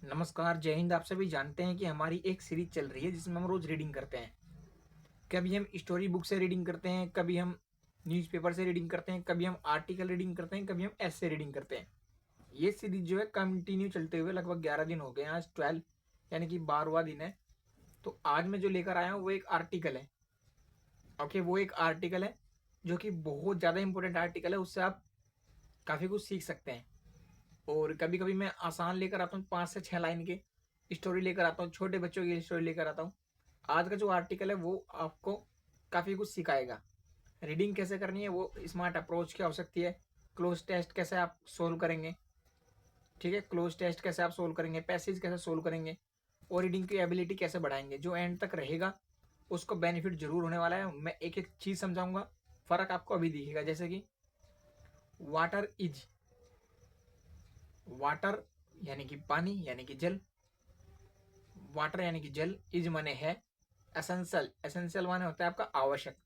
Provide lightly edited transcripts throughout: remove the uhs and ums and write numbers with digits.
नमस्कार, जय हिंद। आप सभी जानते हैं कि हमारी एक सीरीज चल रही है जिसमें हम रोज रीडिंग करते हैं। कभी हम स्टोरी बुक से रीडिंग करते हैं, कभी हम न्यूज़पेपर से रीडिंग करते हैं, कभी हम आर्टिकल रीडिंग करते हैं, कभी हम ऐसे रीडिंग करते हैं। ये सीरीज जो है कंटिन्यू चलते हुए लगभग 11 दिन हो गए हैं। आज 12 यानी कि 12वां दिन है। तो आज मैं जो लेकर आया हूँ वो एक आर्टिकल है। ओके, वो एक आर्टिकल है जो कि बहुत ज़्यादा इंपॉर्टेंट आर्टिकल है। उससे आप काफ़ी कुछ सीख सकते हैं। और कभी कभी मैं आसान लेकर आता हूँ, 5 से 6 लाइन के स्टोरी लेकर आता हूँ, छोटे बच्चों की स्टोरी लेकर आता हूँ। आज का जो आर्टिकल है वो आपको काफ़ी कुछ सिखाएगा। रीडिंग कैसे करनी है, वो स्मार्ट अप्रोच क्या हो सकती है, क्लोज टेस्ट कैसे आप सोल्व करेंगे, ठीक है, क्लोज टेस्ट कैसे आप सोल्व करेंगे, पैसेज कैसे सोल्व करेंगे, और रीडिंग की एबिलिटी कैसे बढ़ाएंगे। जो एंड तक रहेगा उसको बेनिफिट जरूर होने वाला है। मैं एक एक चीज़ समझाऊंगा, फ़र्क आपको अभी दिखेगा। जैसे कि वाटर इज, वाटर यानी कि पानी यानी कि जल, वाटर यानी कि जल, इज माने है, एसेंशियल, एसेंशियल माने होता है आपका आवश्यक।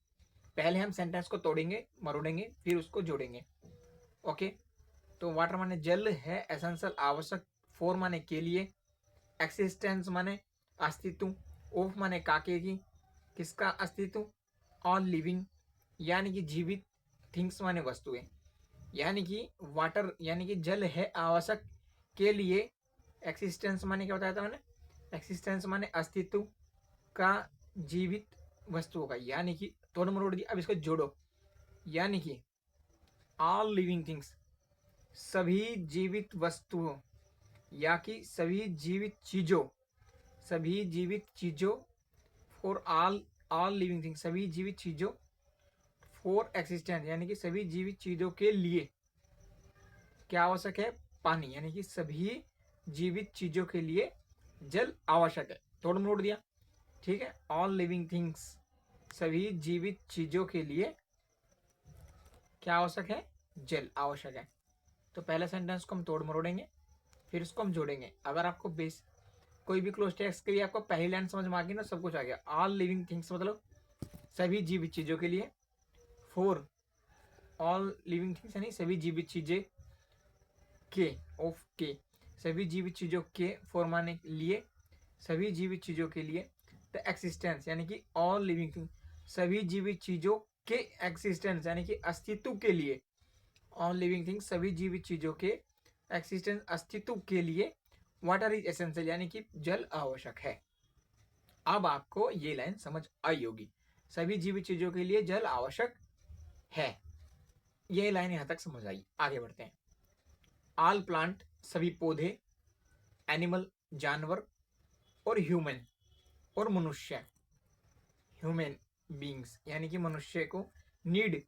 पहले हम सेंटेंस को तोड़ेंगे, मरोड़ेंगे, फिर उसको जोड़ेंगे। ओके, तो वाटर माने जल है, एसेंशियल आवश्यक, फोर माने के लिए, एक्सिस्टेंस माने अस्तित्व, ऑफ माने काके की, किसका अस्तित्व, ऑल लिविंग यानी कि जीवित, थिंग्स माने वस्तुएं। यानी कि वाटर यानी कि जल है आवश्यक के लिए, एक्सिस्टेंस माने क्या बताया था मैंने, एक्सिस्टेंस माने अस्तित्व का, जीवित वस्तुओं का, यानी कि तोड़ मरोड़ दिया। अब इसको जोड़ो, यानी कि ऑल लिविंग थिंग्स, सभी जीवित वस्तुओं, या कि सभी जीवित चीजों, सभी जीवित चीजों, for all, all living things, सभी जीवित चीजों, फॉर एक्सिस्टेंस यानी कि सभी जीवित चीजों के लिए क्या आवश्यक है, पानी, यानी कि सभी जीवित चीजों के लिए जल आवश्यक है। तोड़ मरोड़ दिया, ठीक है। ऑल लिविंग थिंग्स, सभी जीवित चीजों के लिए क्या आवश्यक है, जल आवश्यक है। तो पहले सेंटेंस को हम तोड़ मरोड़ेंगे, फिर उसको हम जोड़ेंगे। अगर आपको बेस कोई भी क्लोज टेक्स्ट के लिए आपको पहली लाइन समझ में आ गई ना, सब कुछ आ गया। ऑल लिविंग थिंग्स मतलब सभी जीवित चीजों के लिए, फोर, ऑल लिविंग थिंग्स यानी सभी जीवित चीजें के, ऑफ के, सभी जीवित चीजों के, फोर माने लिए, सभी जीवित चीजों के लिए, द एक्सिस्टेंस यानी कि ऑल लिविंग थिंग, सभी जीवित चीजों के एक्सिस्टेंस यानी कि अस्तित्व के लिए, ऑल लिविंग थिंग्स सभी जीवित चीजों के एक्सिस्टेंस अस्तित्व के लिए, वाटर इज एसेंशियल यानी कि जल आवश्यक है। अब आपको ये लाइन समझ आई होगी, सभी जीवित चीजों के लिए जल आवश्यक है। ये लाइन यहां तक समझ आई, आगे बढ़ते हैं। ऑल प्लांट, सभी पौधे, एनिमल जानवर, और ह्यूमन और मनुष्य, ह्यूमन बींग्स यानी कि मनुष्य को नीड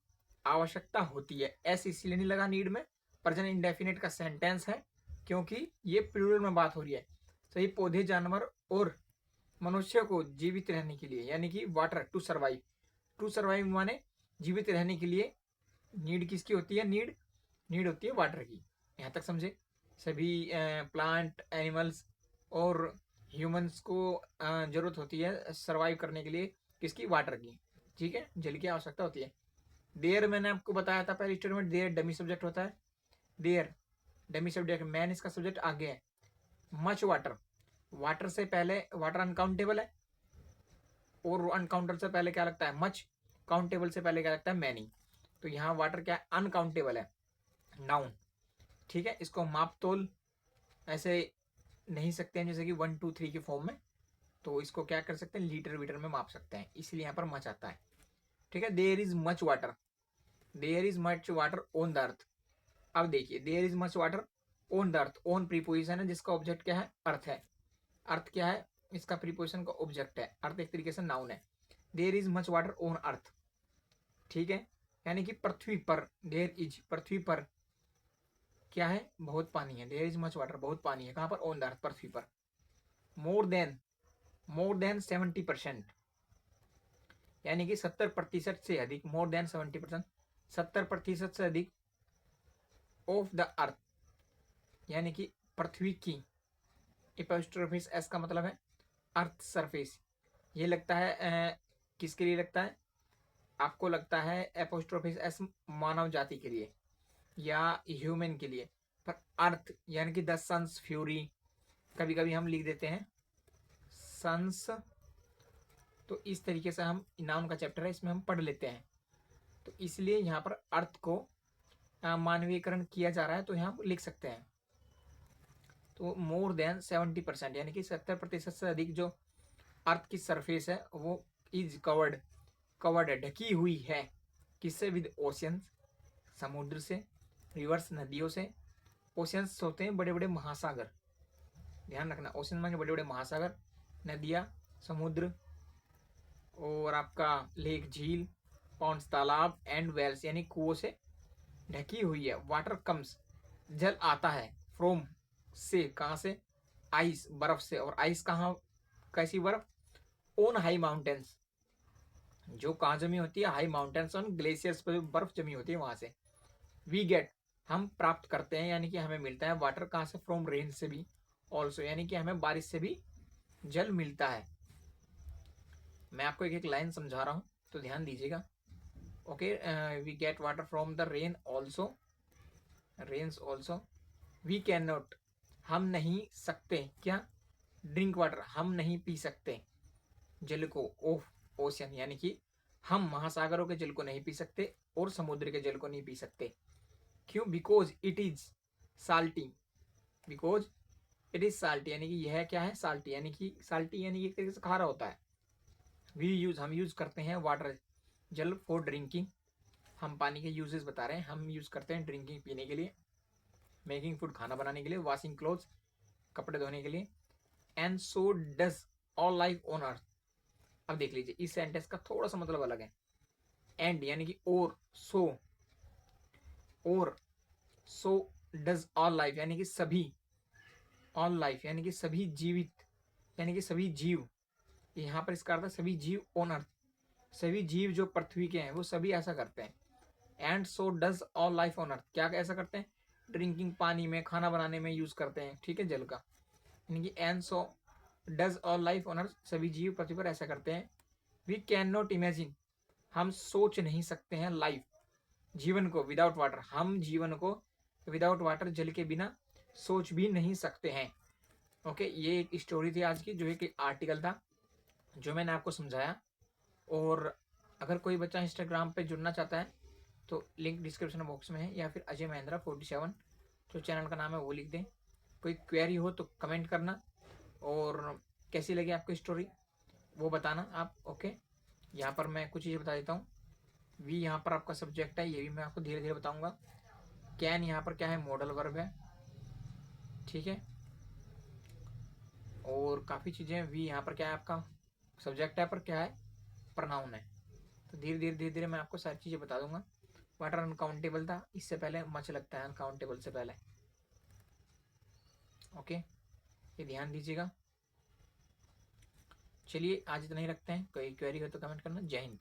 आवश्यकता होती है। ऐसे इसलिए नहीं लगा नीड में, प्रेजेंट इंडेफिनिट का सेंटेंस है क्योंकि ये प्लूरल में बात हो रही है। सही पौधे जानवर और मनुष्य को जीवित रहने के लिए, यानी कि water to survive, to survive माने जीवित रहने के लिए नीड किसकी होती है, नीड, नीड होती है वाटर की। यहाँ तक समझे। सभी प्लांट, एनिमल्स और ह्यूमंस को जरूरत होती है सर्वाइव करने के लिए, किसकी, वाटर की, ठीक है, जल की आवश्यकता होती है। देयर मैंने आपको बताया था पहले स्टोरी में, देयर डमी सब्जेक्ट होता है, देयर डमी सब्जेक्ट, मैन इसका सब्जेक्ट आगे है। मच वाटर, वाटर से पहले, वाटर अनकाउंटेबल है, और अनकाउंटेबल से पहले क्या लगता है, मच, काउंटेबल से पहले क्या लगता है, मैनी। तो यहाँ वाटर क्या है, अनकाउंटेबल है, नाउन, ठीक है। इसको माप तोल ऐसे नहीं सकते हैं जैसे कि 1 2 3 के फॉर्म में, तो इसको क्या कर सकते हैं, लीटर वीटर में माप सकते हैं, इसलिए यहाँ पर मच आता है, ठीक है। There is much water, there is much water on the earth. अब देखिए, there is much water on the earth, on preposition है जिसका ऑब्जेक्ट क्या है, अर्थ है। अर्थ क्या है, इसका प्रीपोजिशन का ऑब्जेक्ट है, अर्थ एक तरीके से नाउन है। There is much water on earth, ठीक है, यानी कि पृथ्वी पर, देयर इज पृथ्वी पर क्या है, बहुत पानी है, देयर इज मच वाटर बहुत पानी है, कहां पर, ऑन द अर्थ पृथ्वी पर। मोर देन, मोर देन 70%, यानी कि 70% से अधिक, मोर देन 70%, 70% से अधिक, ऑफ द अर्थ यानी कि पृथ्वी की, एपोस्ट्रोफिस एस का मतलब है अर्थ सरफेस। ये लगता है किसके लिए लगता है, आपको लगता है एपोस्ट्रोफिस एस मानव जाति के लिए या ह्यूमन के लिए, पर अर्थ यानी कि द सन्स फ्यूरी, कभी कभी हम लिख देते हैं सन्स। तो इस तरीके से हम नाउन का चैप्टर है, इसमें हम पढ़ लेते हैं। तो इसलिए यहाँ पर अर्थ को मानवीयकरण किया जा रहा है, तो यहाँ लिख सकते हैं। तो मोर देन 70%, यानी कि 70% से अधिक जो अर्थ की सरफेस है वो इज कवर्ड, कवर्ड है, ढकी हुई है। किससे? विद ओशियंस, समुद्र से, रिवर्स नदियों से। ओशियंस होते हैं बड़े बड़े महासागर, ध्यान रखना, ओशियन माने बड़े बड़े महासागर, नदियाँ, समुद्र, और आपका लेक, झील, पॉन्ड्स, तालाब, एंड वेल्स यानी कुओं से ढकी हुई है। वाटर कम्स, जल आता है, फ्रोम से, कहाँ से? आइस, बर्फ से। और आइस कहाँ, कैसी बर्फ? ऑन हाई माउंटेन्स, जो कहाँ जमी होती है? हाई माउंटेन्स, ऑन ग्लेशियर्स पर बर्फ जमी होती है वहां से। वी गेट, हम प्राप्त करते हैं, यानी कि हमें मिलता है। वाटर कहाँ से? फ्रॉम रेन से भी, ऑल्सो यानी कि हमें बारिश से भी जल मिलता है। मैं आपको एक एक लाइन समझा रहा हूँ, तो ध्यान दीजिएगा। Okay, we get water from the rain also, rains also. We can not, हम नहीं सकते, क्या? ड्रिंक वाटर, हम नहीं पी सकते जल को, ऑफ ओशियन, यानी कि हम महासागरों के जल को नहीं पी सकते और समुद्र के जल को नहीं पी सकते। क्यों? Because it is salty, because it is salty, यानी कि यह क्या है? साल्टी, यानी कि साल्टी यानी कि एक तरीके से खारा होता है। वी यूज, हम यूज करते हैं वाटर, जल, फॉर ड्रिंकिंग, हम पानी के यूजेस बता रहे हैं। हम यूज करते हैं ड्रिंकिंग, पीने के लिए, मेकिंग फूड, खाना बनाने के लिए, वॉशिंग क्लोथ्स, कपड़े धोने के लिए, and so does all life on earth. अब देख लीजिए, इस सेंटेंस का थोड़ा सा मतलब अलग है। एंड यानी कि और, सो, और, सो डज ऑल लाइफ यानी कि सभी, ऑल लाइफ यानी कि सभी जीवित, यानी कि सभी जीव। यहाँ पर इसका अर्थ है सभी जीव ऑन अर्थ, सभी जीव जो पृथ्वी के हैं वो सभी ऐसा करते हैं। And so does all life on earth, क्या ऐसा करते हैं? ड्रिंकिंग, पानी में, खाना बनाने में यूज करते हैं, ठीक है, जल का। यानी कि and so does all life on earth, सभी जीव पृथ्वी पर ऐसा करते हैं। वी कैन नॉट इमेजिन, हम सोच नहीं सकते हैं लाइफ, जीवन को, विदाउट वाटर, हम जीवन को विदाउट वाटर, जल के बिना सोच भी नहीं सकते हैं। ओके, ये एक स्टोरी थी आज की, जो एक आर्टिकल था जो मैंने आपको समझाया। और अगर कोई बच्चा इंस्टाग्राम पे जुड़ना चाहता है तो लिंक डिस्क्रिप्शन बॉक्स में है, या फिर अजय महेंद्रा 47 जो चैनल का नाम है वो लिख दें। कोई क्वेरी हो तो कमेंट करना, और कैसी लगी आपको स्टोरी वो बताना आप। ओके, यहाँ पर मैं कुछ चीज़ें बता देता हूँ। वी यहाँ पर आपका सब्जेक्ट है, ये भी मैं आपको धीरे धीरे बताऊँगा। कैन यहाँ पर क्या है? मॉडल वर्ब है, ठीक है। और काफ़ी चीज़ें, वी यहाँ पर क्या है? आपका सब्जेक्ट है, पर क्या है? प्रनाउन है। तो धीरे धीरे मैं आपको सारी चीज़ें बता दूंगा। वाटर अनकाउंटेबल था, इससे पहले मच लगता है अनकाउंटेबल से पहले। ओके, ये ध्यान दीजिएगा। चलिए आज इतना ही रखते हैं, कोई क्वेरी हो तो कमेंट करना। जय हिंद।